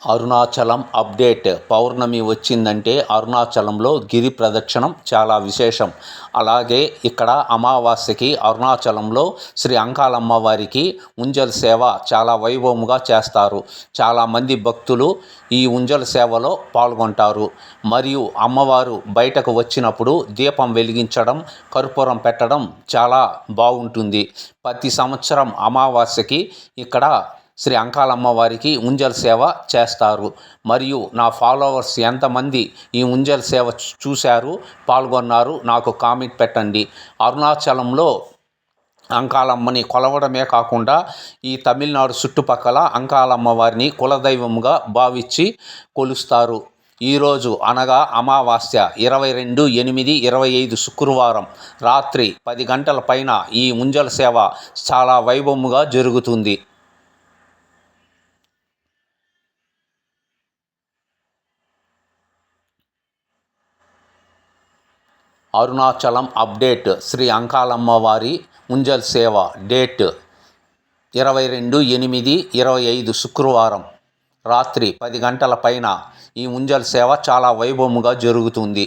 Arunachalam update. పౌర్ణమి వచ్చిందంటే అరుణాచలంలో గిరి ప్రదక్షిణం చాలా విశేషం. అలాగే ఇక్కడ అమావాస్యకి అరుణాచలంలో శ్రీ అంకాలమ్మ వారికి ఉంజల్ సేవ చాలా వైభవముగా చేస్తారు. చాలామంది భక్తులు ఈ ఉంజల్ సేవలో పాల్గొంటారు. మరియు అమ్మవారు బయటకు వచ్చినప్పుడు దీపం వెలిగించడం, కర్పూరం పెట్టడం చాలా బాగుంటుంది. ప్రతి సంవత్సరం అమావాస్యకి ఇక్కడ శ్రీ అంకాలమ్మ వారికి ఉంజల్ సేవ చేస్తారు. మరియు నా ఫాలోవర్స్ ఎంతమంది ఈ ఉంజల్ సేవ చూశారు, పాల్గొన్నారు నాకు కామెంట్ పెట్టండి. అరుణాచలంలో అంకాలమ్మని కొలవడమే కాకుండా ఈ తమిళనాడు చుట్టుపక్కల అంకాలమ్మ వారిని కులదైవముగా భావించి కొలుస్తారు. ఈరోజు అనగా అమావాస్య 22/8/25 శుక్రవారం రాత్రి 10 గంటల పైన ఈ ఉంజల్ సేవ చాలా వైభవముగా జరుగుతుంది. అరుణాచలం అప్డేట్. శ్రీ అంకాలమ్మ వారి ఉంజల్ సేవ డేట్ 22/8/25 శుక్రవారం రాత్రి 10 గంటల పైన ఈ ఉంజల్ సేవ చాలా వైభవముగా జరుగుతుంది.